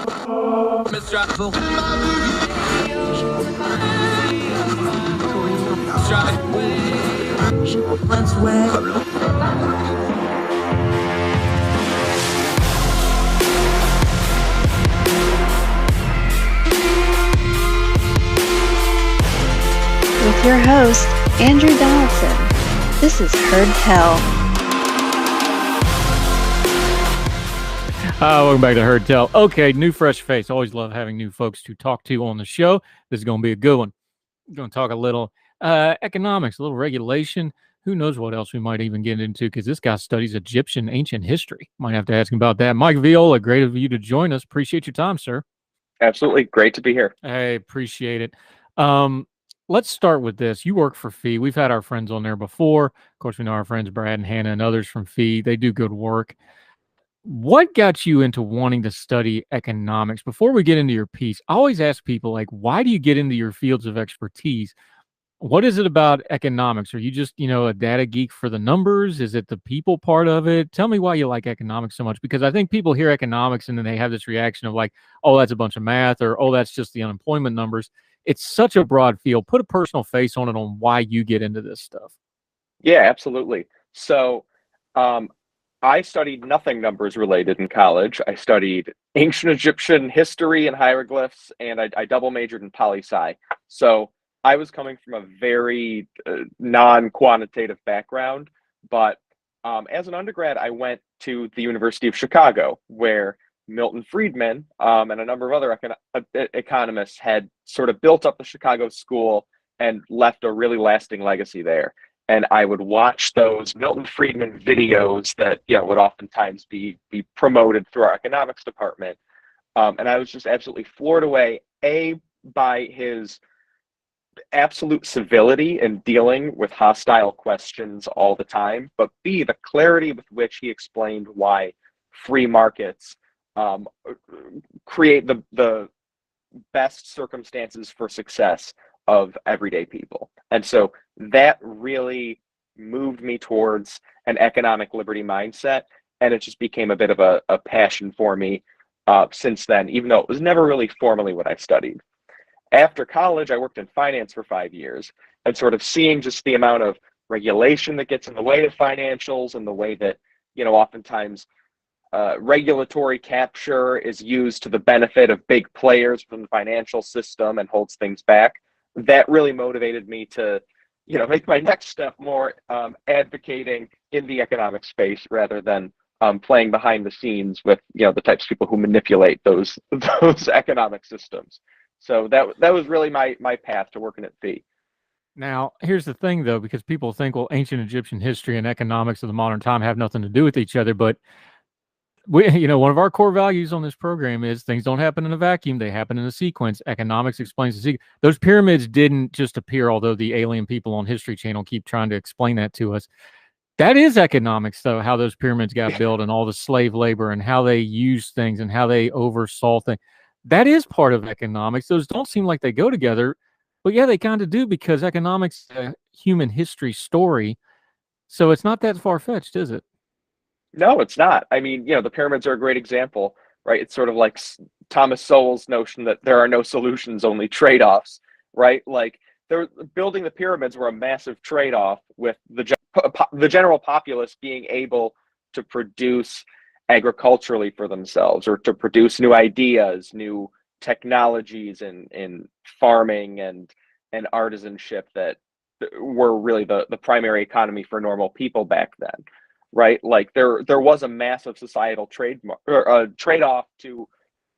With your host, Andrew Donaldson. This is Heard Tell. Welcome back to Heard Tell. Okay, new fresh face. Always love having new folks to talk to on the show. This is going to be a good one. We're going to talk a little economics, a little regulation. Who knows what else we might even get into, because this guy studies Egyptian ancient history. Might have to ask him about that. Mike Viola, great of you to join us. Appreciate your time, sir. Absolutely. Great to be here. Hey, appreciate it. Let's start with this. You work for FEE. We've had our friends on there before. Of course, we know our friends Brad and Hannah and others from FEE. They do good work. What got you into wanting to study economics? Before we get into your piece, I always ask people, like, why do you get into your fields of expertise? What is it about economics? Are you just, a data geek for the numbers? Is it the people part of it? Tell me why you like economics so much, because I think people hear economics and then they have this reaction of like, oh, that's a bunch of math, or, oh, that's just the unemployment numbers. It's such a broad field. Put a personal face on it on why you get into this stuff. Yeah, absolutely. So I studied nothing numbers related in college. I studied ancient Egyptian history and hieroglyphs, and I double majored in poli-sci. So I was coming from a very non-quantitative background, but as an undergrad, I went to the University of Chicago, where Milton Friedman and a number of other economists had sort of built up the Chicago school and left a really lasting legacy there. And I would watch those Milton Friedman videos that would oftentimes be promoted through our economics department. And I was just absolutely floored away, A, by his absolute civility in dealing with hostile questions all the time, but B, the clarity with which he explained why free markets create the best circumstances for success of everyday people. And so that really moved me towards an economic liberty mindset, and it just became a bit of a passion for me since then, even though it was never really formally what I studied. After college, I worked in finance for 5 years, and sort of seeing just the amount of regulation that gets in the way of financials, and the way that oftentimes regulatory capture is used to the benefit of big players from the financial system and holds things back. That really motivated me to, make my next step more advocating in the economic space rather than playing behind the scenes with, the types of people who manipulate those economic systems. So that was really my path to working at FEE. Now, here's the thing, though, because people think, well, ancient Egyptian history and economics of the modern time have nothing to do with each other, but we, one of our core values on this program is things don't happen in a vacuum. They happen in a sequence. Economics explains the sequence. Those pyramids didn't just appear, although the alien people on History Channel keep trying to explain that to us. That is economics, though, how those pyramids got built and all the slave labor and how they used things and how they oversaw things. That is part of economics. Those don't seem like they go together, but yeah, they kind of do, because economics is a human history story. So it's not that far-fetched, is it? No, it's not. I mean, the pyramids are a great example, right? It's sort of like Thomas Sowell's notion that there are no solutions, only trade-offs, right? Like, building the pyramids were a massive trade-off with the general populace being able to produce agriculturally for themselves, or to produce new ideas, new technologies in farming and artisanship that were really the primary economy for normal people back then. Right, like there was a massive societal trade-off to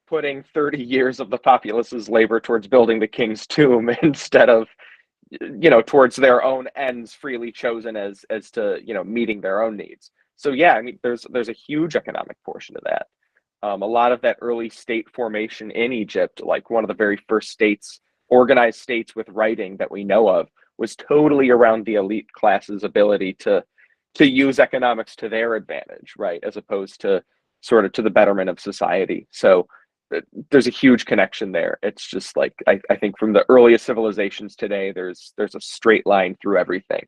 putting 30 years of the populace's labor towards building the king's tomb instead of, towards their own ends freely chosen as to meeting their own needs. So yeah, I mean, there's a huge economic portion of that. A lot of that early state formation in Egypt, like one of the very first organized states with writing that we know of, was totally around the elite class's ability to use economics to their advantage, right, as opposed to sort of to the betterment of society. So there's a huge connection there. It's just like I think from the earliest civilizations today, there's a straight line through everything.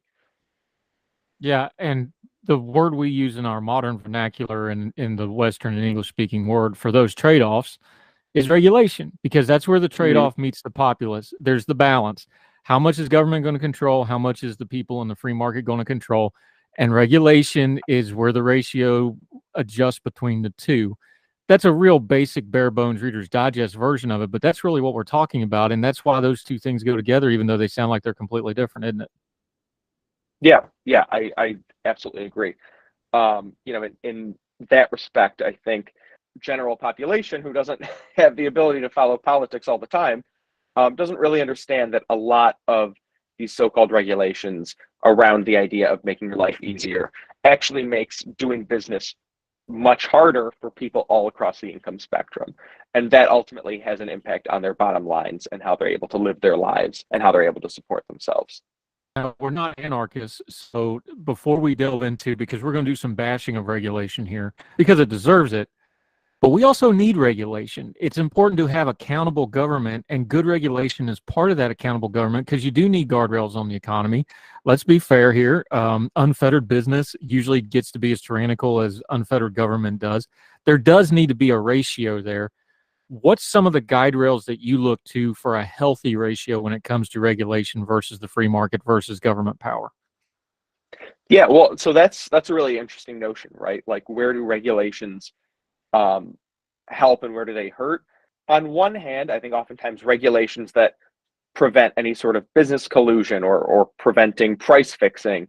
Yeah, and the word we use in our modern vernacular and in the Western and English speaking word for those trade-offs is regulation, because that's where the trade-off meets the populace. There's the balance. How much is government going to control? How much is the people in the free market going to control? And regulation is where the ratio adjusts between the two. That's a real basic bare bones Reader's Digest version of it, but that's really what we're talking about. And that's why those two things go together, even though they sound like they're completely different, isn't it? Yeah, I absolutely agree. In that respect, I think general population who doesn't have the ability to follow politics all the time doesn't really understand that a lot of these so-called regulations around the idea of making your life easier actually makes doing business much harder for people all across the income spectrum. And that ultimately has an impact on their bottom lines and how they're able to live their lives and how they're able to support themselves. Now, we're not anarchists, so before we delve into, because we're going to do some bashing of regulation here, because it deserves it, but we also need regulation. It's important to have accountable government, and good regulation is part of that accountable government, because you do need guardrails on the economy. Let's be fair here. Unfettered business usually gets to be as tyrannical as unfettered government does. There does need to be a ratio there. What's some of the guide rails that you look to for a healthy ratio when it comes to regulation versus the free market versus government power? Yeah, well, so that's a really interesting notion, right? Like, where do regulations help and where do they hurt? On one hand, I think oftentimes regulations that prevent any sort of business collusion or preventing price fixing,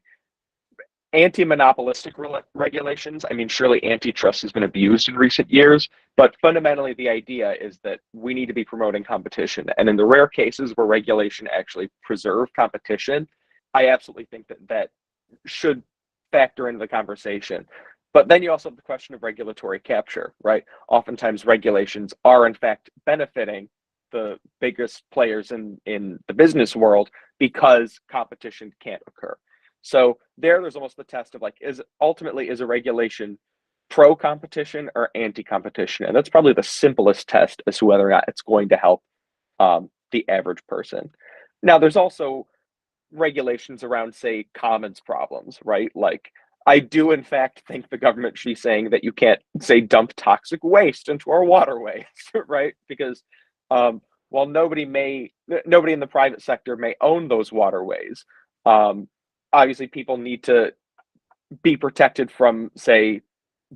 anti-monopolistic regulations. I mean, surely antitrust has been abused in recent years, but fundamentally the idea is that we need to be promoting competition. And in the rare cases where regulation actually preserve competition, I absolutely think that should factor into the conversation. But then you also have the question of regulatory capture, right? Oftentimes regulations are in fact benefiting the biggest players in the business world because competition can't occur. So there's almost the test of like, is a regulation pro-competition or anti-competition? And that's probably the simplest test as to whether or not it's going to help the average person. Now, there's also regulations around, say, commons problems, right? Like, I do in fact think the government should be saying that you can't, say, dump toxic waste into our waterways, right? Because while nobody in the private sector may own those waterways, obviously people need to be protected from, say,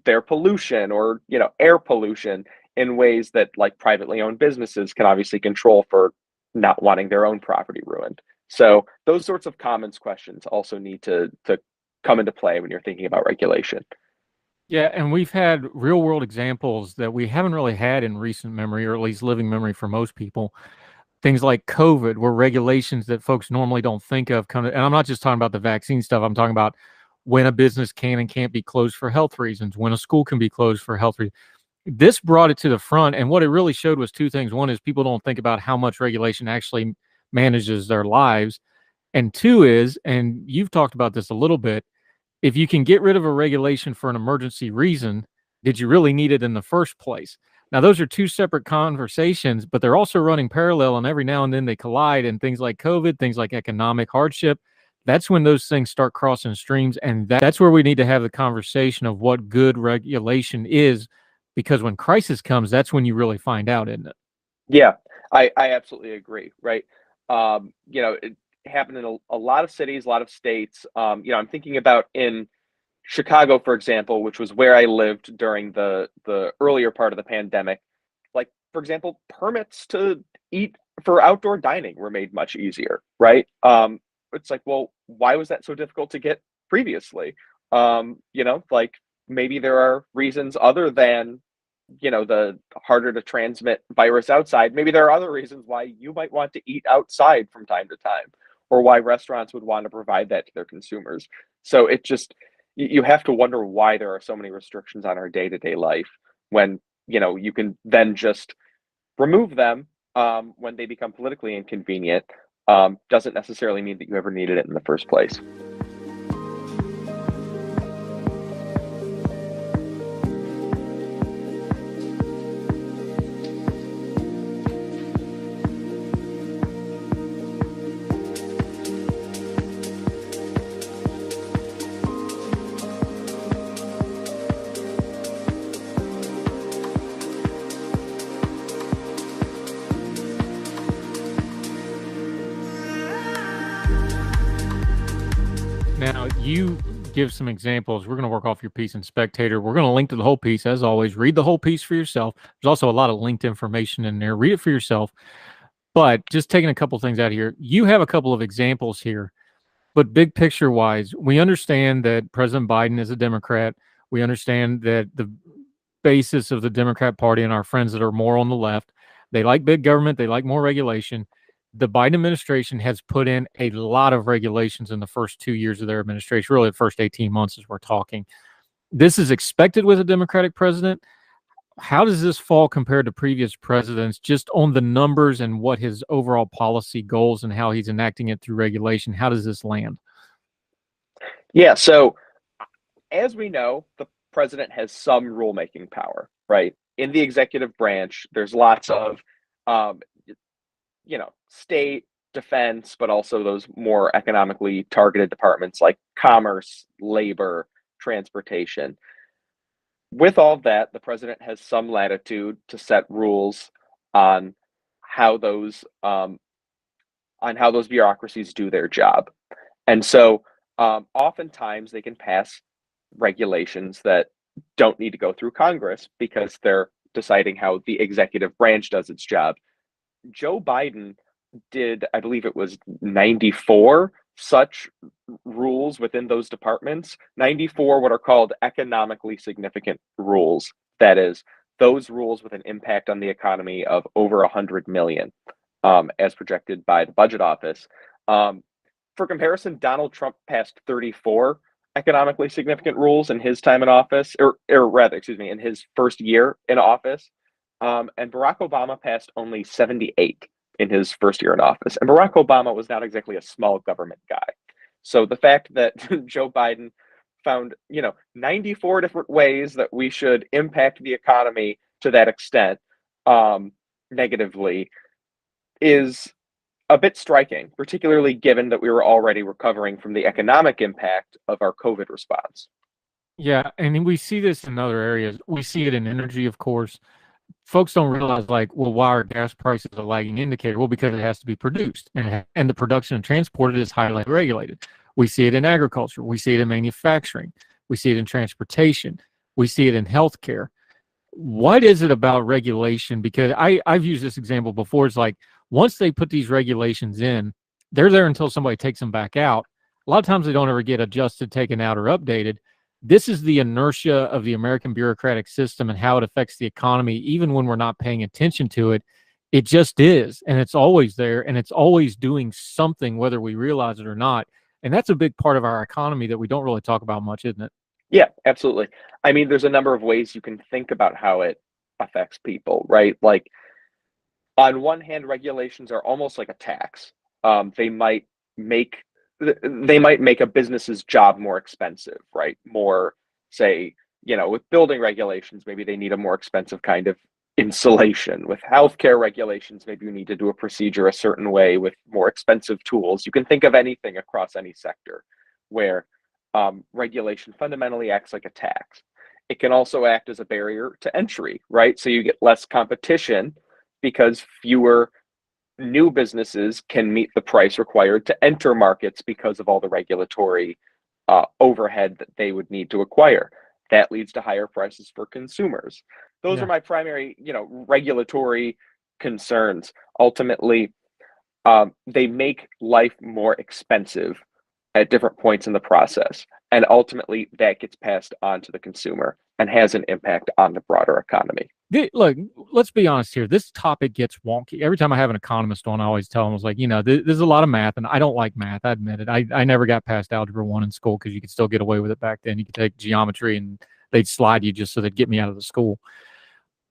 their pollution or, air pollution in ways that like privately owned businesses can obviously control for not wanting their own property ruined. So those sorts of commons questions also need to come into play when you're thinking about regulation. Yeah, and we've had real world examples that we haven't really had in recent memory, or at least living memory for most people. Things like COVID, where regulations that folks normally don't think of and I'm not just talking about the vaccine stuff, I'm talking about when a business can and can't be closed for health reasons, when a school can be closed for health reasons. This brought it to the front, and what it really showed was two things. One is people don't think about how much regulation actually manages their lives. And two is, and you've talked about this a little bit, if you can get rid of a regulation for an emergency reason, did you really need it in the first place? Now, those are two separate conversations, but they're also running parallel, and every now and then they collide. And things like COVID, things like economic hardship, that's when those things start crossing streams. And that's where we need to have the conversation of what good regulation is, because when crisis comes, that's when you really find out, isn't it? Yeah, I absolutely agree, right? It happened in a lot of cities, a lot of states. I'm thinking about in Chicago, for example, which was where I lived during the earlier part of the pandemic. Like, for example, permits to eat for outdoor dining were made much easier, right? It's like, well, why was that so difficult to get previously? Like, maybe there are reasons other than, the harder to transmit virus outside. Maybe there are other reasons why you might want to eat outside from time to time, or why restaurants would want to provide that to their consumers. So it just, you have to wonder why there are so many restrictions on our day-to-day life when, you can then just remove them when they become politically inconvenient. Doesn't necessarily mean that you ever needed it in the first place. you give some examples. We're going to work off your piece in Spectator. We're going to link to the whole piece. As always, read the whole piece for yourself. There's also a lot of linked information in there. Read it for yourself. But just taking a couple things out of here, you have a couple of examples here. But big picture wise, we understand that President Biden is a Democrat. We understand that the basis of the Democrat Party and our friends that are more on the left, they like big government. They like more regulation. The Biden administration has put in a lot of regulations in the first 2 years of their administration, really the first 18 months as we're talking. This is expected with a Democratic president. How does this fall compared to previous presidents, just on the numbers and what his overall policy goals and how he's enacting it through regulation? How does this land? Yeah, so as we know, the president has some rulemaking power, right? In the executive branch, there's lots of state defense, but also those more economically targeted departments like commerce, labor, transportation. With all of that, the president has some latitude to set rules on how those bureaucracies do their job. And so oftentimes they can pass regulations that don't need to go through Congress because they're deciding how the executive branch does its job. Joe Biden did, I believe it was 94 such rules within those departments, 94 what are called economically significant rules. That is, those rules with an impact on the economy of over 100 million, as projected by the budget office. For comparison, Donald Trump passed 34 economically significant rules in his time in office, or rather, excuse me, in his first year in office. And Barack Obama passed only 78 in his first year in office. And Barack Obama was not exactly a small government guy. So the fact that Joe Biden found, 94 different ways that we should impact the economy to that extent negatively is a bit striking, particularly given that we were already recovering from the economic impact of our COVID response. Yeah, and we see this in other areas. We see it in energy, of course. Folks don't realize, why are gas prices a lagging indicator? Well, because it has to be produced, and the production and transported is highly regulated. We see it in agriculture. We see it in manufacturing. We see it in transportation. We see it in healthcare. What is it about regulation? Because I've used this example before. It's like once they put these regulations in, they're there until somebody takes them back out. A lot of times they don't ever get adjusted, taken out, or updated. This is the inertia of the American bureaucratic system and how it affects the economy, even when we're not paying attention to it. It just is, and it's always there, and it's always doing something, whether we realize it or not. And that's a big part of our economy that we don't really talk about much, isn't it? Yeah, absolutely. I mean, there's a number of ways you can think about how it affects people, right? Like, on one hand, regulations are almost like a tax. They might make a business's job more expensive, right? More, say, with building regulations, maybe they need a more expensive kind of insulation. With healthcare regulations, maybe you need to do a procedure a certain way with more expensive tools. You can think of anything across any sector where regulation fundamentally acts like a tax. It can also act as a barrier to entry, right? So you get less competition because fewer new businesses can meet the price required to enter markets because of all the regulatory overhead that they would need to acquire. That leads to higher prices for consumers. Those are my primary, regulatory concerns. Ultimately, they make life more expensive at different points in the process. And ultimately, that gets passed on to the consumer and has an impact on the broader economy. Look, let's be honest here. This topic gets wonky. Every time I have an economist on, I always tell them, I was like, there's a lot of math, and I don't like math. I admit it. I never got past Algebra 1 in school because you could still get away with it back then. You could take geometry, and they'd slide you just so they'd get me out of the school.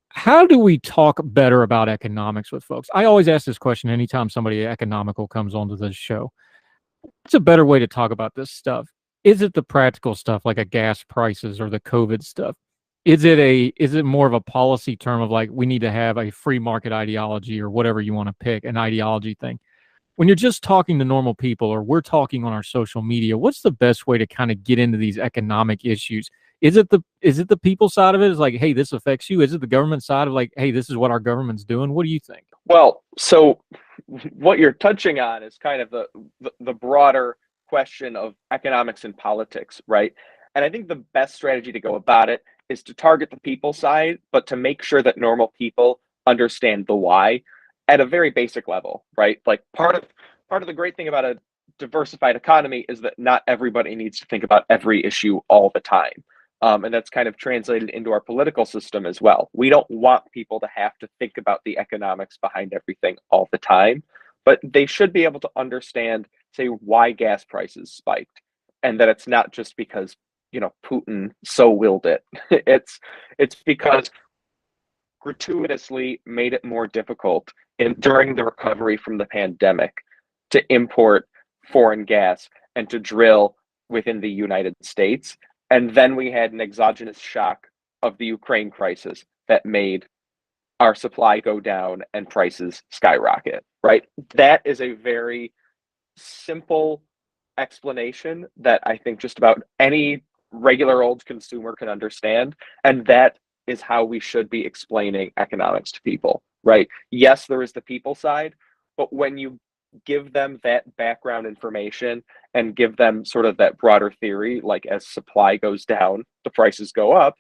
How do we talk better about economics with folks? I always ask this question anytime somebody economical comes onto this show. What's a better way to talk about this stuff? Is it the practical stuff like a gas prices or the COVID stuff? Is it more of a policy term of like, we need to have a free market ideology or whatever you want to pick, an ideology thing? When you're just talking to normal people or we're talking on our social media, what's the best way to kind of get into these economic issues? Is it the people side of it? Is like, hey, this affects you? Is it the government side of like, hey, this is what our government's doing? What do you think? Well, so what you're touching on is kind of the broader question of economics and politics, right? And I think the best strategy to go about it is to target the people side, but to make sure that normal people understand the why at a very basic level, right? Like part of the great thing about a diversified economy is that not everybody needs to think about every issue all the time. And that's kind of translated into our political system as well. We don't want people to have to think about the economics behind everything all the time, but they should be able to understand, say, why gas prices spiked, and that it's not just because Putin so willed it. It's because gratuitously made it more difficult during the recovery from the pandemic to import foreign gas and to drill within the United States. And then we had an exogenous shock of the Ukraine crisis that made our supply go down and prices skyrocket, right? That is a very simple explanation that I think just about any regular old consumer can understand. And that is how we should be explaining economics to people, right? Yes, there is the people side, but when you give them that background information and give them sort of that broader theory, like as supply goes down, the prices go up,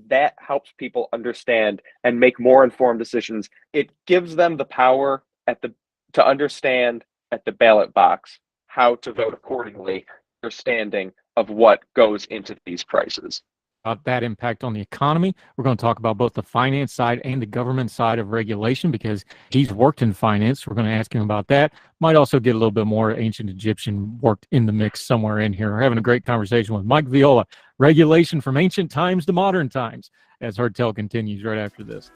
that helps people understand and make more informed decisions. It gives them the power to understand at the ballot box how to vote accordingly, understanding of what goes into these prices. About that impact on the economy. We're going to talk about both the finance side and the government side of regulation because he's worked in finance. We're going to ask him about that. Might also get a little bit more ancient Egyptian worked in the mix somewhere in here. We're having a great conversation with Mike Viola, regulation from ancient times to modern times, as Heard Tell continues right after this.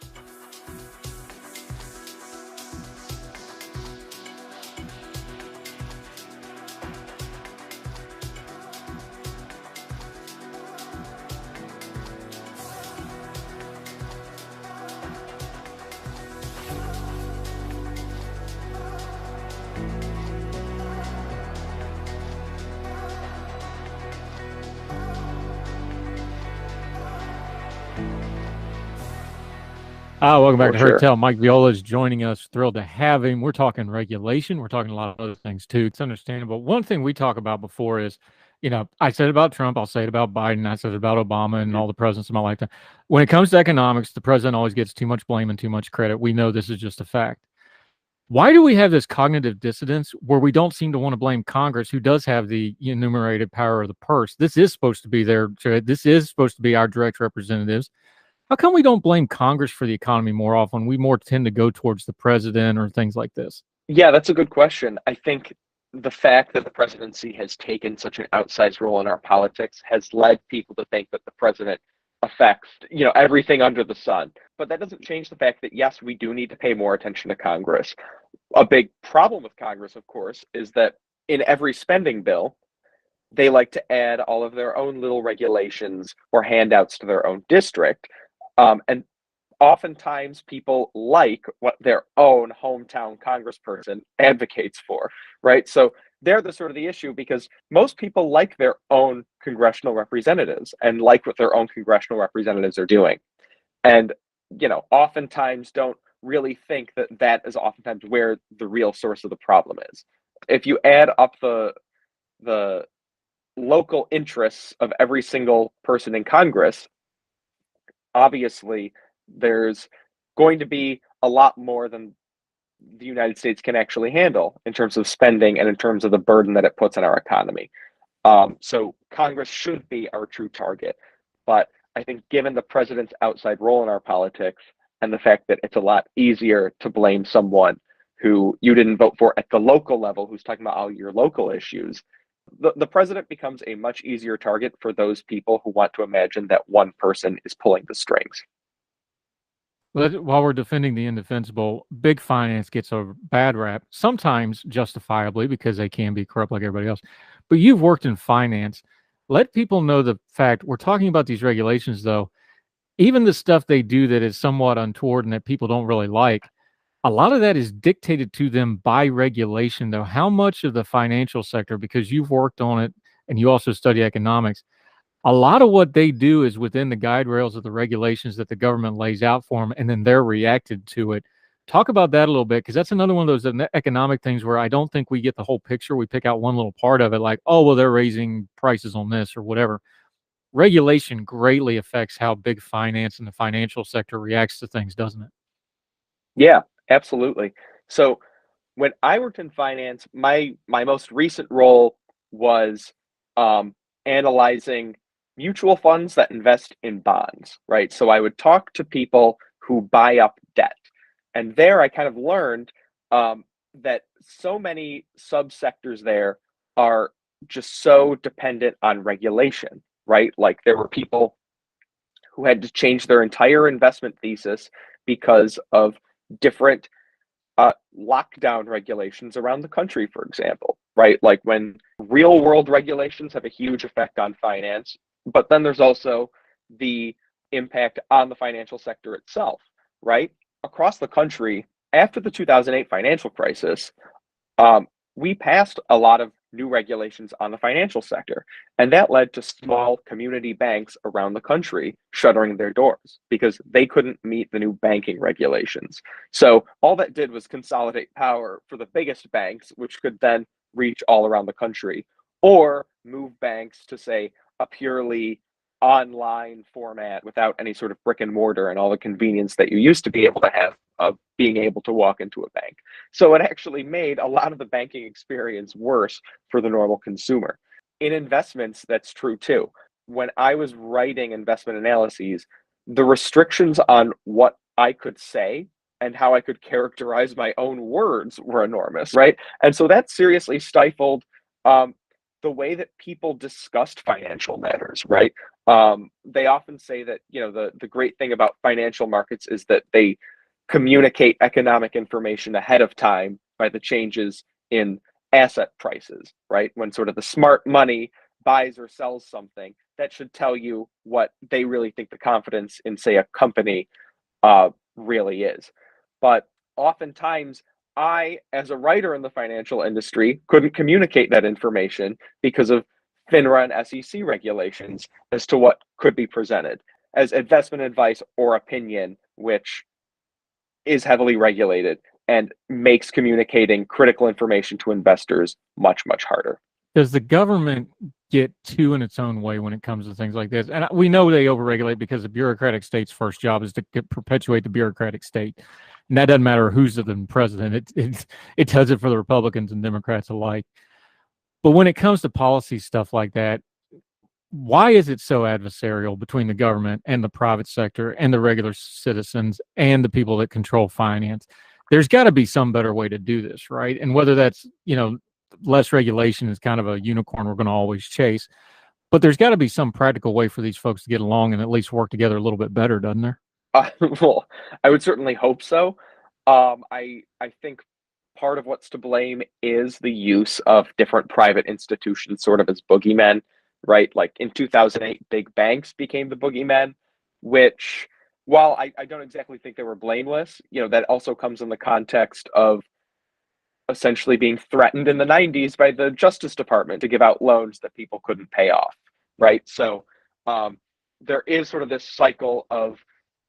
Welcome back to Heard Tell. Mike Viola is joining us. Thrilled to have him. We're talking regulation. We're talking a lot of other things too. It's understandable. One thing we talk about before is, I said about Trump, I'll say it about Biden, I said it about Obama and all the presidents in my lifetime. When it comes to economics, the president always gets too much blame and too much credit. We know this is just a fact. Why do we have this cognitive dissonance where we don't seem to want to blame Congress, who does have the enumerated power of the purse? This is supposed to be this is supposed to be our direct representatives. How come we don't blame Congress for the economy more often? We more tend to go towards the president or things like this. Yeah, that's a good question. I think the fact that the presidency has taken such an outsized role in our politics has led people to think that the president affects, everything under the sun. But that doesn't change the fact that, yes, we do need to pay more attention to Congress. A big problem with Congress, of course, is that in every spending bill, they like to add all of their own little regulations or handouts to their own district. And oftentimes people like what their own hometown congressperson advocates for, right? So they're the sort of the issue because most people like their own congressional representatives and like what their own congressional representatives are doing. And, oftentimes don't really think that that is oftentimes where the real source of the problem is. If you add up the local interests of every single person in Congress, obviously there's going to be a lot more than the United States can actually handle in terms of spending and in terms of the burden that it puts on our economy. So Congress should be our true target. But I think given the president's outside role in our politics and the fact that it's a lot easier to blame someone who you didn't vote for at the local level, who's talking about all your local issues, the president becomes a much easier target for those people who want to imagine that one person is pulling the strings. While we're defending the indefensible, big finance gets a bad rap, sometimes justifiably because they can be corrupt like everybody else. But you've worked in finance. Let people know the fact we're talking about these regulations, though. Even the stuff they do that is somewhat untoward and that people don't really like, a lot of that is dictated to them by regulation, though. How much of the financial sector, because you've worked on it and you also study economics, a lot of what they do is within the guide rails of the regulations that the government lays out for them, and then they're reacted to it. Talk about that a little bit, because that's another one of those economic things where I don't think we get the whole picture. We pick out one little part of it, like, oh, well, they're raising prices on this or whatever. Regulation greatly affects how big finance and the financial sector reacts to things, doesn't it? Yeah, absolutely. So when I worked in finance, my most recent role was analyzing mutual funds that invest in bonds, right? So I would talk to people who buy up debt, and there I kind of learned that so many subsectors there are just so dependent on regulation, right? Like there were people who had to change their entire investment thesis because of different lockdown regulations around the country, for example, right? Like when real world regulations have a huge effect on finance, but then there's also the impact on the financial sector itself, right? Across the country, after the 2008 financial crisis, um, we passed a lot of new regulations on the financial sector, and that led to small community banks around the country shuttering their doors because they couldn't meet the new banking regulations. So all that did was consolidate power for the biggest banks, which could then reach all around the country, or move banks to, say, a purely online format without any sort of brick and mortar and all the convenience that you used to be able to have of being able to walk into a bank. So it actually made a lot of the banking experience worse for the normal consumer. In investments, that's true too. When I was writing investment analyses, the restrictions on what I could say and how I could characterize my own words were enormous, right? And so that seriously stifled the way that people discussed financial matters, right? They often say that, you know, the great thing about financial markets is that they communicate economic information ahead of time by the changes in asset prices, right? When sort of the smart money buys or sells something, that should tell you what they really think the confidence in, say, a company really is. But oftentimes, I, as a writer in the financial industry, couldn't communicate that information because of FINRA and SEC regulations as to what could be presented as investment advice or opinion, which is heavily regulated and makes communicating critical information to investors much, much harder. Does the government get too in its own way when it comes to things like this? And we know they overregulate because the bureaucratic state's first job is to perpetuate the bureaucratic state. And that doesn't matter who's the president. It does it for the Republicans and Democrats alike. But when it comes to policy stuff like that, why is it so adversarial between the government and the private sector and the regular citizens and the people that control finance? There's got to be some better way to do this, right? And whether that's, you know, less regulation is kind of a unicorn we're going to always chase, but there's got to be some practical way for these folks to get along and at least work together a little bit better, doesn't there? Well, I would certainly hope so. I think part of what's to blame is the use of different private institutions sort of as boogeymen, right? Like in 2008, big banks became the boogeymen, which, while I don't exactly think they were blameless, you know, that also comes in the context of essentially being threatened in the 90s by the Justice Department to give out loans that people couldn't pay off, right? So there is sort of this cycle of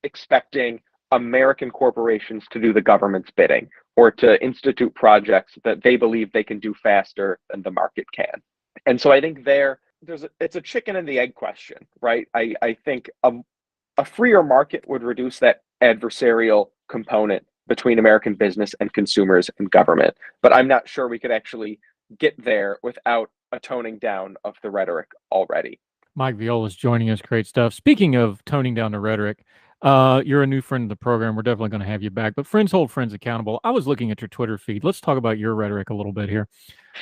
expecting American corporations to do the government's bidding or to institute projects that they believe they can do faster than the market can. And so I think it's a chicken and the egg question, right? I think a freer market would reduce that adversarial component between American business and consumers and government. But I'm not sure we could actually get there without a toning down of the rhetoric already. Mike Viola is joining us. Great stuff. Speaking of toning down the rhetoric, you're a new friend of the program. We're definitely going to have you back. But friends hold friends accountable. I was looking at your Twitter feed. Let's talk about your rhetoric a little bit here.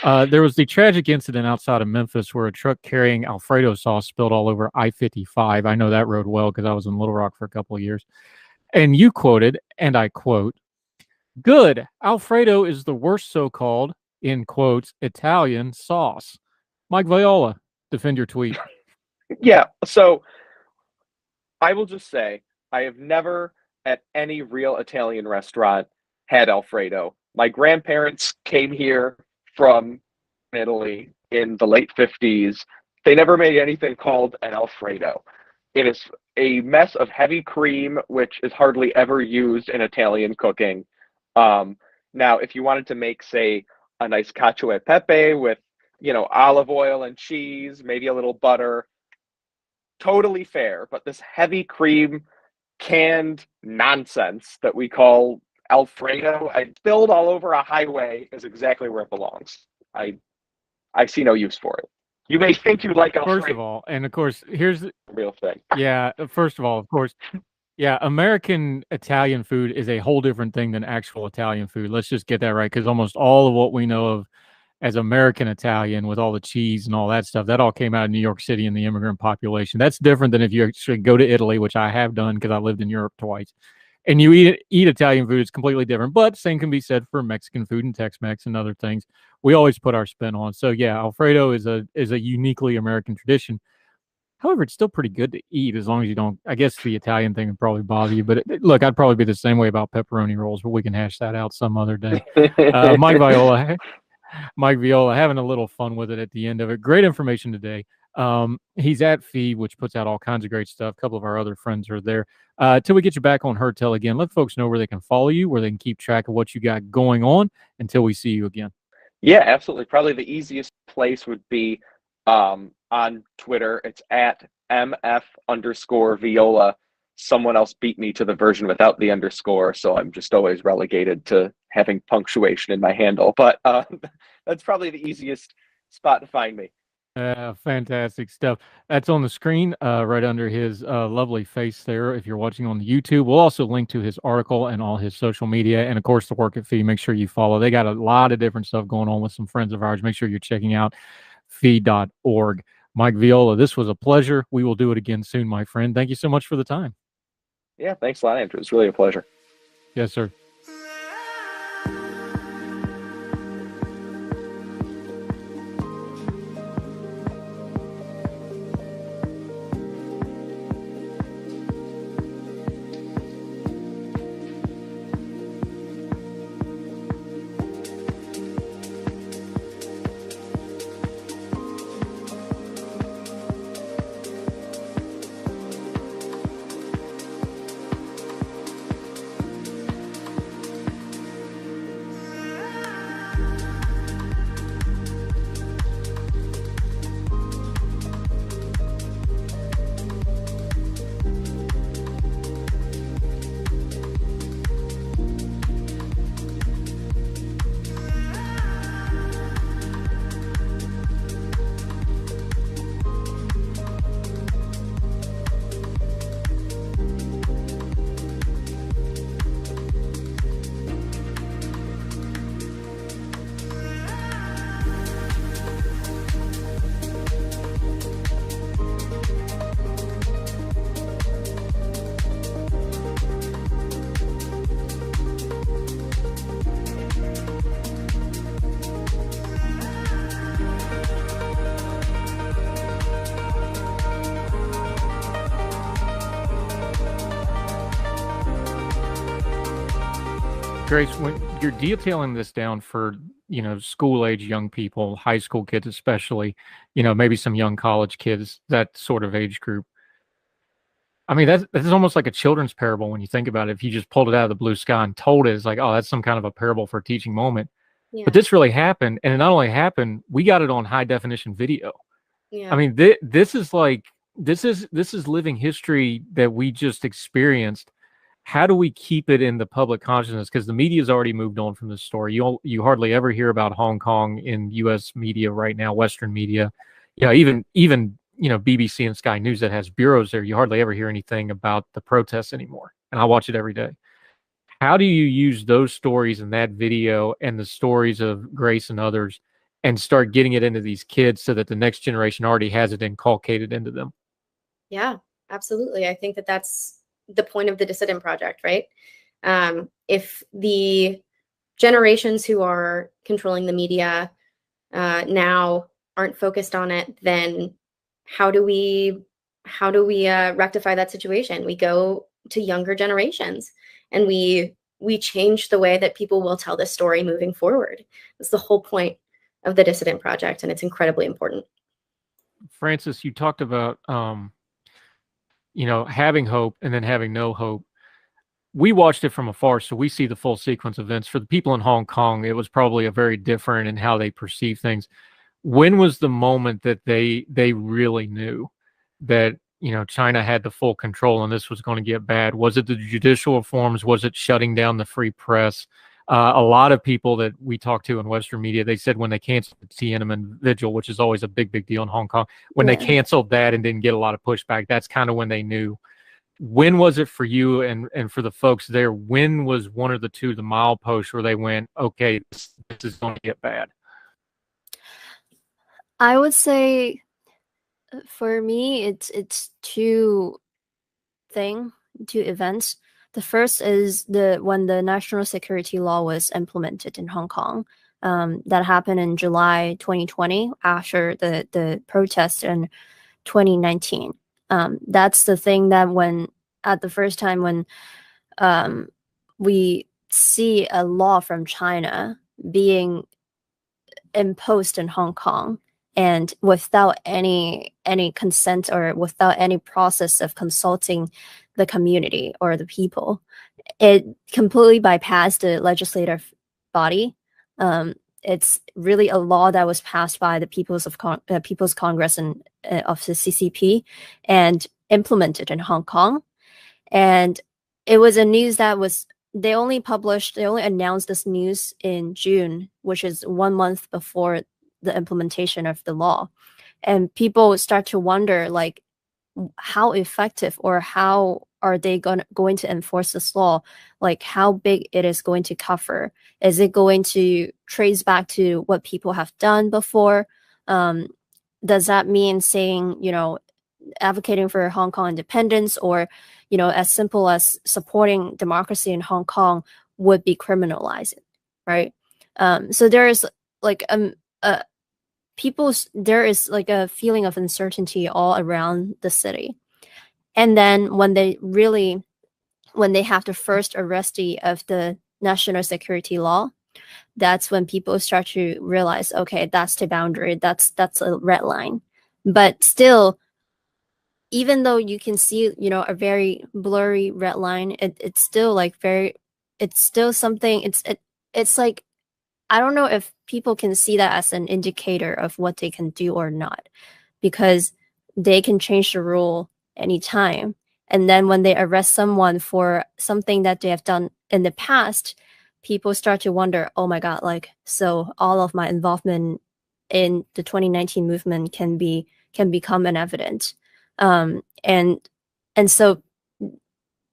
There was the tragic incident outside of Memphis where a truck carrying Alfredo sauce spilled all over I-55. I know that road well because I was in Little Rock for a couple of years. And you quoted, and I quote, "Good. Alfredo is the worst so-called, in quotes, Italian sauce." Mike Viola, defend your tweet. Yeah. So I will just say I have never at any real Italian restaurant had Alfredo. My grandparents came here from Italy in the late 50s. They never made anything called an Alfredo. It is a mess of heavy cream, which is hardly ever used in Italian cooking. Now, if you wanted to make, say, a nice cacio e pepe with, olive oil and cheese, maybe a little butter, totally fair. But this heavy cream canned nonsense that we call Alfredo and spilled all over a highway is exactly where it belongs. I I see no use for it. You may think you like First Alfredo, of all, and of course, here's the real thing. yeah. First of all, of course, yeah. American Italian food is a whole different thing than actual Italian food. Let's just get that right, because almost all of what we know of as American Italian, with all the cheese and all that stuff, that all came out of New York City and the immigrant population. That's different than if you actually go to Italy, which I have done because I lived in Europe twice, and you eat Italian food. It's completely different. But same can be said for Mexican food and Tex-Mex and other things. We always put our spin on. So yeah, Alfredo is a uniquely American tradition. However, it's still pretty good to eat as long as you don't. I guess the Italian thing would probably bother you, but look, I'd probably be the same way about pepperoni rolls, but we can hash that out some other day. Mike Viola, Mike Viola, having a little fun with it at the end of it. Great information today. He's at Feed, which puts out all kinds of great stuff. A couple of our other friends are there. Till we get you back on Heard Tell again, let folks know where they can follow you, where they can keep track of what you got going on until we see you again. Yeah, absolutely. Probably the easiest place would be on Twitter. It's at MF_Viola. Someone else beat me to the version without the underscore, so I'm just always relegated to having punctuation in my handle. But that's probably the easiest spot to find me. Fantastic stuff. That's on the screen right under his lovely face there. If you're watching on the YouTube, we'll also link to his article and all his social media. And of course, the work at Feed. Make sure you follow. They got a lot of different stuff going on with some friends of ours. Make sure you're checking out feed.org. Mike Viola, this was a pleasure. We will do it again soon, my friend. Thank you so much for the time. Yeah, thanks a lot, Andrew. It's really a pleasure. Yes, sir. Grace, when you're detailing this down for, school age young people, high school kids especially, maybe some young college kids, that sort of age group. I mean, that's almost like a children's parable when you think about it. If you just pulled it out of the blue sky and told it, it's like, oh, that's some kind of a parable for a teaching moment. Yeah. But this really happened, and it not only happened, we got it on high definition video. Yeah. I mean, this is living history that we just experienced. How do we keep it in the public consciousness? Because the media's already moved on from this story. You hardly ever hear about Hong Kong in U.S. media right now, Western media. Even BBC and Sky News that has bureaus there. You hardly ever hear anything about the protests anymore. And I watch it every day. How do you use those stories and that video and the stories of Grace and others and start getting it into these kids so that the next generation already has it inculcated into them? Yeah, absolutely. I think that that's the point of the Dissident Project, right? If the generations who are controlling the media now aren't focused on it, then how do we rectify that situation? We go to younger generations and we change the way that people will tell this story moving forward. That's the whole point of the Dissident Project, and it's incredibly important. Francis, you talked about having hope and then having no hope. we watched it from afar, so we see the full sequence of events. For the people in Hong Kong, it was probably a very different in how they perceive things. When was the moment that they really knew that, you know, China had the full control and this was going to get bad? Was it the judicial reforms? Was it shutting down the free press? A lot of people that we talked to in Western media, they said when they canceled the Tiananmen Vigil, which is always a big deal in Hong Kong, when they canceled that and didn't get a lot of pushback, that's kind of when they knew. When was it for you and for the folks there? When was one or the two, the mileposts where they went, okay, this is going to get bad? I would say for me, it's two events. The first is when the national security law was implemented in Hong Kong. That happened in July 2020 after the protest in 2019. That's the thing that at the first time when we see a law from China being imposed in Hong Kong, and without any consent or without any process of consulting the community or the people, it completely bypassed the legislative body. It's really a law that was passed by the People's Congress and of the CCP and implemented in Hong Kong. And it was a news that they only announced this news in June, which is 1 month before the implementation of the law. And people start to wonder, like, how effective or how are they going to enforce this law? Like, how big it is going to cover? Is it going to trace back to what people have done before? Does that mean saying, you know, advocating for Hong Kong independence, or, you know, as simple as supporting democracy in Hong Kong would be criminalized, right? So there is like there is like a feeling of uncertainty all around the city. And then when they have the first arrestee of the national security law, that's when people start to realize, okay, that's the boundary, that's a red line. But still, even though you can see, you know, a very blurry red line, it's still like it's still something. It's like, I don't know if people can see that as an indicator of what they can do or not, because they can change the rule anytime. And then when they arrest someone for something that they have done in the past, people start to wonder, oh my God, like, so all of my involvement in the 2019 movement can become an evidence. And so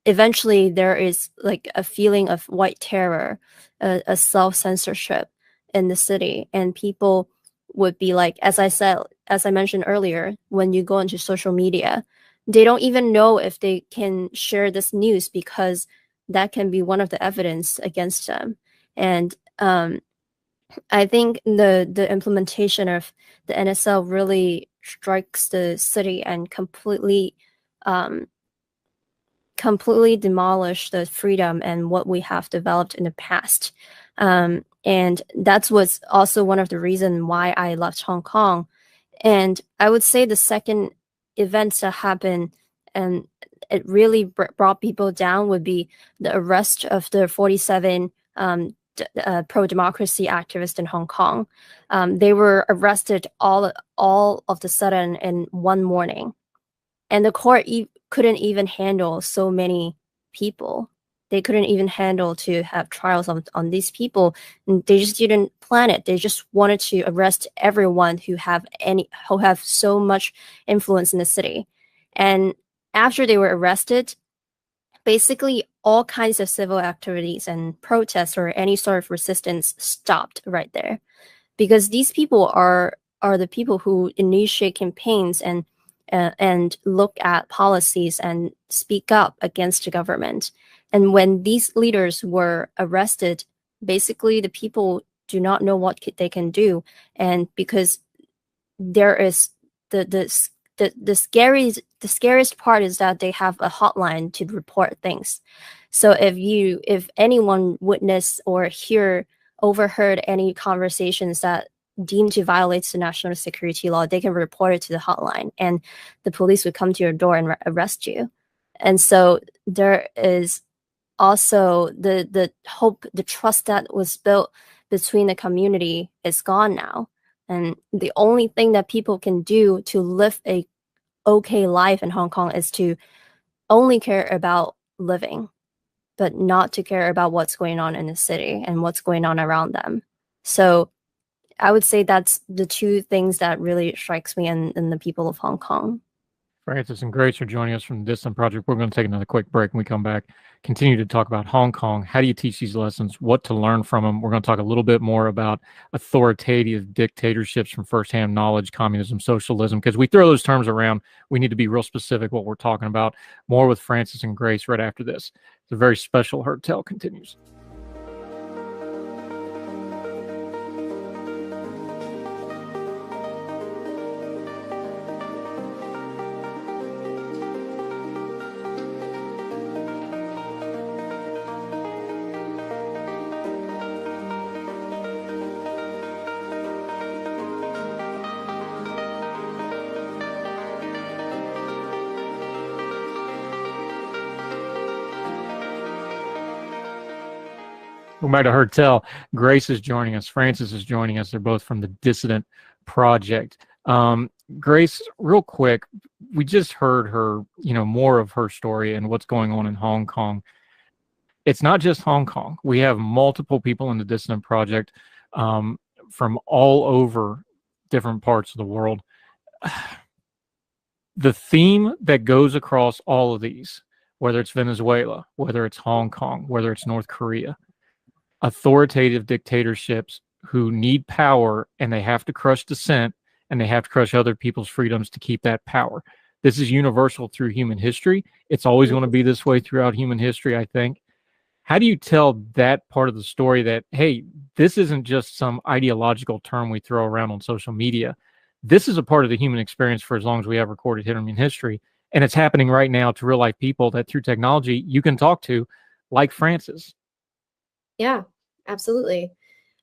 eventually there is like a feeling of white terror, a self-censorship in the city, and people would be like, as I mentioned earlier, when you go into social media, they don't even know if they can share this news, because that can be one of the evidence against them. And I think the implementation of the NSL really strikes the city and completely demolish the freedom and what we have developed in the past. And that was also one of the reasons why I left Hong Kong. And I would say the second events that happened and it really brought people down would be the arrest of the 47 pro-democracy activists in Hong Kong. They were arrested all of the sudden in one morning. And the court couldn't even handle so many people. They couldn't even handle to have trials on these people. And they just didn't plan it. They just wanted to arrest everyone who have so much influence in the city. And after they were arrested, basically all kinds of civil activities and protests or any sort of resistance stopped right there, because these people are the people who initiate campaigns and look at policies and speak up against the government. And when these leaders were arrested, basically the people do not know what they can do. And because there is the scariest part is that they have a hotline to report things. So if anyone witness or overheard any conversations that deemed to violate the national security law, they can report it to the hotline, and the police would come to your door and arrest you. And so there is also the hope, the trust that was built between the community is gone now. And the only thing that people can do to live a okay life in Hong Kong is to only care about living, but not to care about what's going on in the city and what's going on around them. So I would say that's the two things that really strikes me in the people of Hong Kong. Francis and Grace are joining us from the Dissident Project. We're going to take another quick break. When we come back, continue to talk about Hong Kong. How do you teach these lessons? What to learn from them? We're going to talk a little bit more about authoritative dictatorships from firsthand knowledge, communism, socialism, because we throw those terms around. We need to be real specific what we're talking about. More with Francis and Grace right after this. It's a very special Heard Tell continues. Welcome back to Heard Tell. Grace is joining us. Francis is joining us. They're both from the Dissident Project. Grace, real quick, we just heard her, more of her story and what's going on in Hong Kong. It's not just Hong Kong. We have multiple people in the Dissident Project from all over different parts of the world. The theme that goes across all of these, whether it's Venezuela, whether it's Hong Kong, whether it's North Korea, authoritative dictatorships who need power and they have to crush dissent and they have to crush other people's freedoms to keep that power. This is universal through human history. It's always going to be this way throughout human history, I think. How do you tell that part of the story that, hey, this isn't just some ideological term we throw around on social media. This is a part of the human experience for as long as we have recorded human history. And it's happening right now to real life people that through technology you can talk to, like Francis. Yeah, absolutely.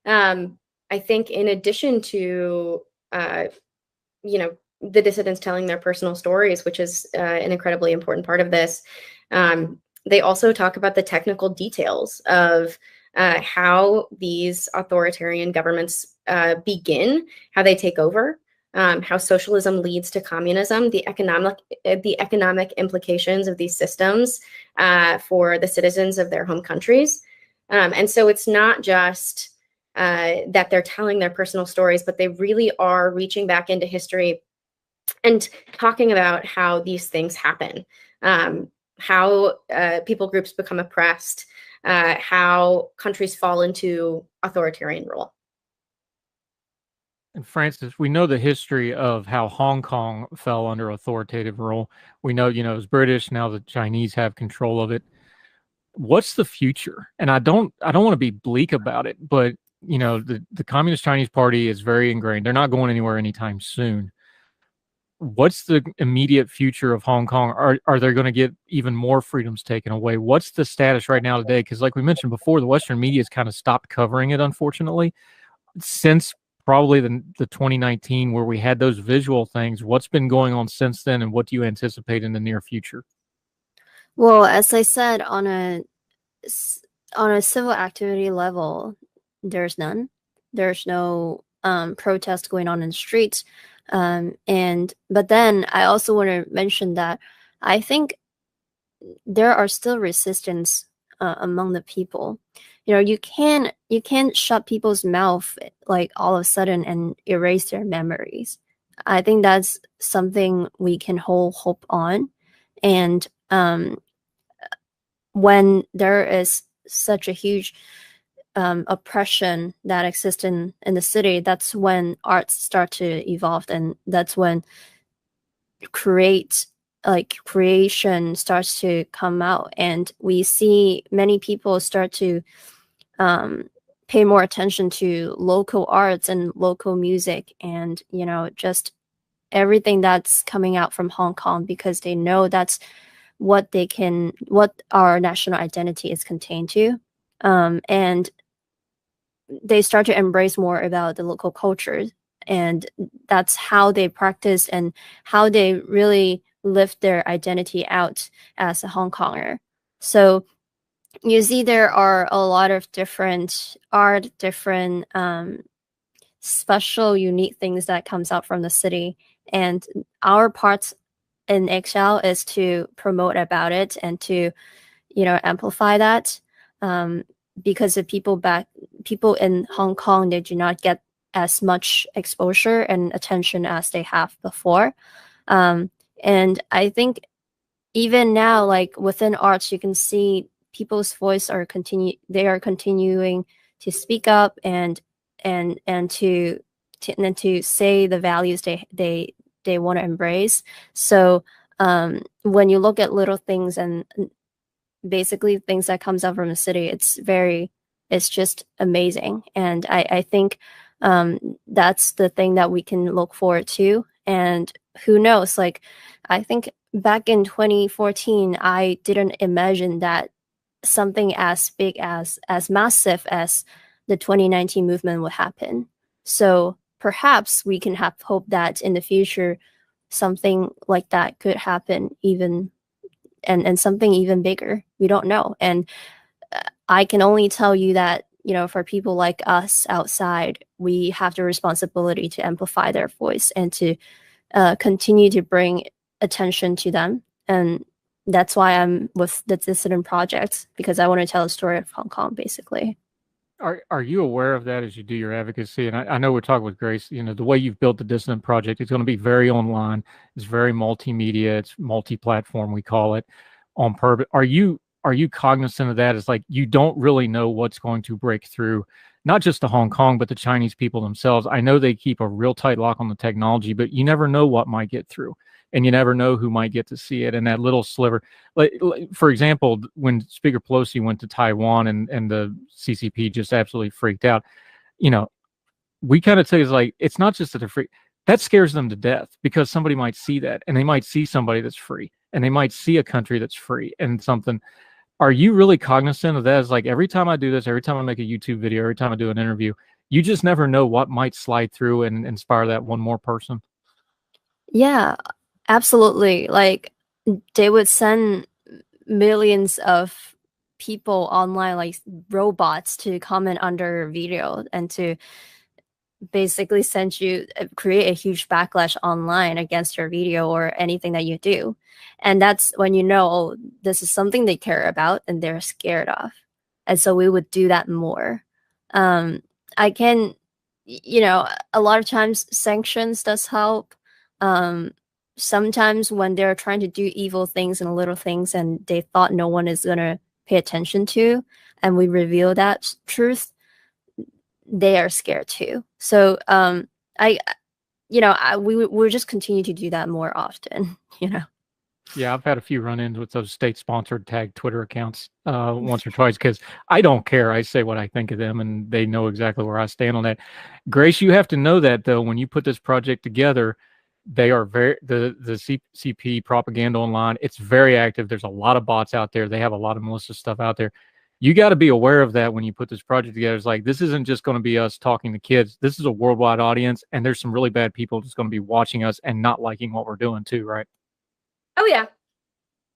I think in addition to, the dissidents telling their personal stories, which is an incredibly important part of this, they also talk about the technical details of how these authoritarian governments begin, how they take over, how socialism leads to communism, the economic implications of these systems for the citizens of their home countries. And so it's not just that they're telling their personal stories, but they really are reaching back into history and talking about how these things happen, how people groups become oppressed, how countries fall into authoritarian rule. And Francis, we know the history of how Hong Kong fell under authoritative rule. We know, it was British. Now the Chinese have control of it. What's the future? And I don't want to be bleak about it, but the Communist Chinese Party is very ingrained. They're not going anywhere anytime soon. What's the immediate future of Hong Kong? Are they going to get even more freedoms taken away? What's the status right now today? Because like we mentioned before, the Western media has kind of stopped covering it, unfortunately, since probably the 2019 where we had those visual things. What's been going on since then, and what do you anticipate in the near future? Well, as I said, on a civil activity level, there's none. There's no protest going on in the streets. But then I also want to mention that I think there are still resistance among the people. You can't shut people's mouth like all of a sudden and erase their memories. I think that's something we can hold hope on. And when there is such a huge oppression that exists in the city, that's when arts start to evolve, and that's when creation starts to come out, and we see many people start to pay more attention to local arts and local music, and just everything that's coming out from Hong Kong, because they know that's what our national identity is contained to, and they start to embrace more about the local culture, and that's how they practice and how they really live their identity out as a Hong Konger. So you see there are a lot of different art, different special, unique things that comes out from the city. And our part in Excel is to promote about it and to, amplify that. Because the people in Hong Kong, they do not get as much exposure and attention as they have before. And I think even now, like within arts, you can see people's voice they are continuing to speak up and to say the values they want to embrace. So when you look at little things and basically things that comes out from the city, it's just amazing. And I think that's the thing that we can look forward to. And who knows, like I think back in 2014, I didn't imagine that something as big as massive as the 2019 movement would happen. So perhaps we can have hope that in the future something like that could happen, even and something even bigger. We don't know. And I can only tell you that, for people like us outside, we have the responsibility to amplify their voice and to continue to bring attention to them. And that's why I'm with the Dissident Project, because I want to tell a story of Hong Kong, basically. Are you aware of that as you do your advocacy? And I know we're talking with Grace, the way you've built the Dissident Project, it's going to be very online. It's very multimedia. It's multi-platform, we call it, on purpose. Are you cognizant of that? It's like you don't really know what's going to break through, not just to Hong Kong, but the Chinese people themselves. I know they keep a real tight lock on the technology, but you never know what might get through. And you never know who might get to see it. And that little sliver, like for example, when Speaker Pelosi went to Taiwan and the CCP just absolutely freaked out, we kind of say it's like, it's not just that they're free. That scares them to death because somebody might see that and they might see somebody that's free and they might see a country that's free and something. Are you really cognizant of that? It's like every time I do this, every time I make a YouTube video, every time I do an interview, you just never know what might slide through and inspire that one more person. Yeah. Absolutely. Like they would send millions of people online, like robots, to comment under a video and to basically create a huge backlash online against your video or anything that you do. And that's when this is something they care about and they're scared of. And so we would do that more. I can, a lot of times sanctions does help. Sometimes when they're trying to do evil things and little things and they thought no one is going to pay attention to, and we reveal that truth, they are scared too. So we'll just continue to do that more often, Yeah, I've had a few run-ins with those state-sponsored tag Twitter accounts once or twice because I don't care. I say what I think of them, and they know exactly where I stand on that. Grace, you have to know that, though, when you put this project together, they are the CP propaganda online. It's very active. There's a lot of bots out there. They have a lot of malicious stuff out there. You got to be aware of that when you put this project together. It's like, this isn't just going to be us talking to kids. This is a worldwide audience, and there's some really bad people just going to be watching us and not liking what we're doing too, right? Oh, yeah.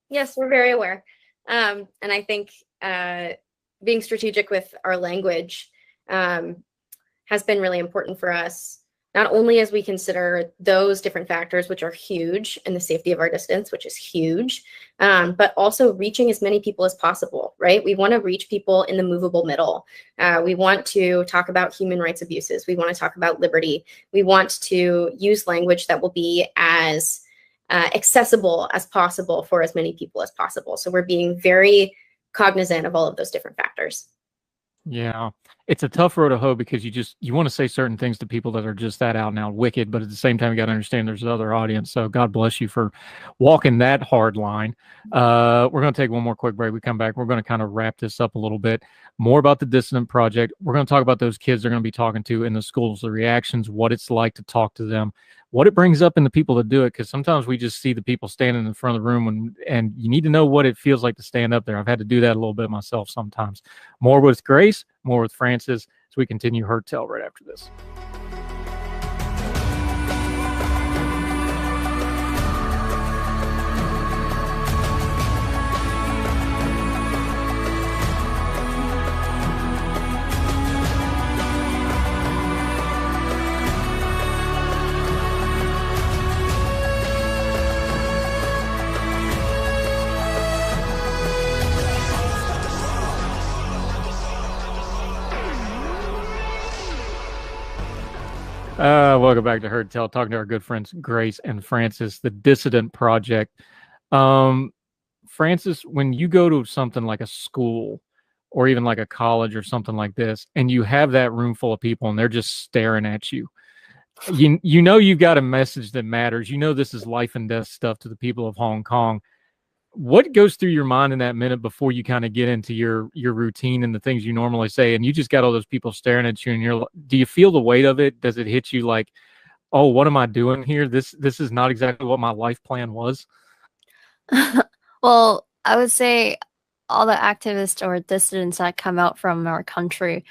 Yes, we're very aware. And I think being strategic with our language has been really important for us, not only as we consider those different factors, which are huge, and the safety of our dissidents, which is huge, but also reaching as many people as possible, right? We want to reach people in the movable middle. We want to talk about human rights abuses. We want to talk about liberty. We want to use language that will be as accessible as possible for as many people as possible. So we're being very cognizant of all of those different factors. Yeah, it's a tough road to hoe because you want to say certain things to people that are just that out and out wicked, but at the same time, you got to understand there's another audience. So God bless you for walking that hard line. We're going to take one more quick break. We come back. We're going to kind of wrap this up a little bit more about the Dissident Project. We're going to talk about those kids they're going to be talking to in the schools, the reactions, what it's like to talk to them, what it brings up in the people that do it. Because sometimes we just see the people standing in front of the room and you need to know what it feels like to stand up there. I've had to do that a little bit myself sometimes. More with Grace, more with Francis, as we continue Heard Tell right after this. Welcome back to Heard Tell, talking to our good friends Grace and Francis, the Dissident Project. Francis, when you go to something like a school or even like a college or something like this, and you have that room full of people and they're just staring at you, you know you've got a message that matters. You know this is life and death stuff to the people of Hong Kong. What goes through your mind in that minute before you kind of get into your routine and the things you normally say, and you just got all those people staring at you, and do you feel the weight of it? Does it hit you like, oh, what am I doing here? This is not exactly what my life plan was. Well, I would say all the activists or dissidents that come out from our country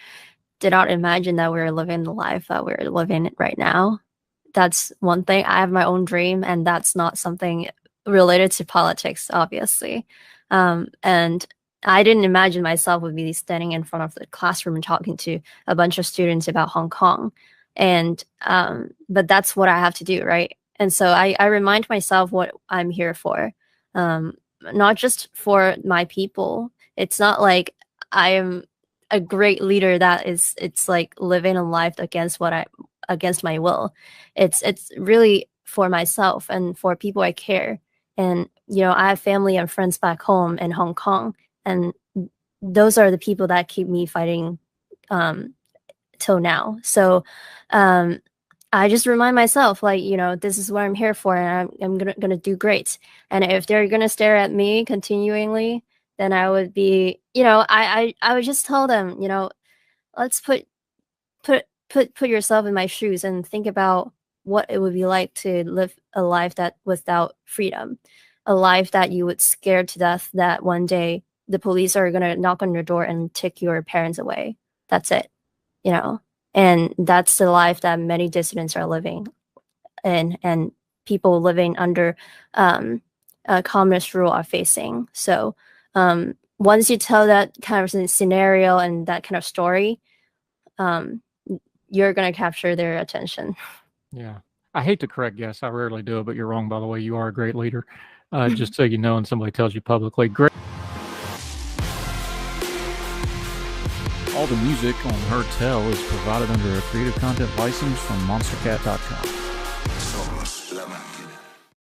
did not imagine that we were living the life that we're living right now. That's one thing. I have my own dream, and that's not something related to politics, obviously. And I didn't imagine myself would be standing in front of the classroom and talking to a bunch of students about Hong Kong. And but that's what I have to do, right? And so I remind myself what I'm here for, not just for my people. It's not like I am a great leader that it's like living a life against my will. It's really for myself and for people I care. And, you know, I have family and friends back home in Hong Kong, and those are the people that keep me fighting till now. So I just remind myself, like, you know, this is what I'm here for, and I'm gonna do great. And if they're gonna stare at me continually, then I would be, you know, I would just tell them, you know, let's put yourself in my shoes and think about what it would be like to live a life that without freedom, a life that you would scare to death that one day the police are going to knock on your door and take your parents away. That's it, you know? And that's the life that many dissidents are living in, and people living under communist rule are facing. So once you tell that kind of scenario and that kind of story, you're going to capture their attention. Yeah. I hate to correct guess. I rarely do it, but you're wrong, by the way. You are a great leader. Just so you know, and somebody tells you publicly. Great. All the music on Heard Tell is provided under a Creative Content license from monstercat.com.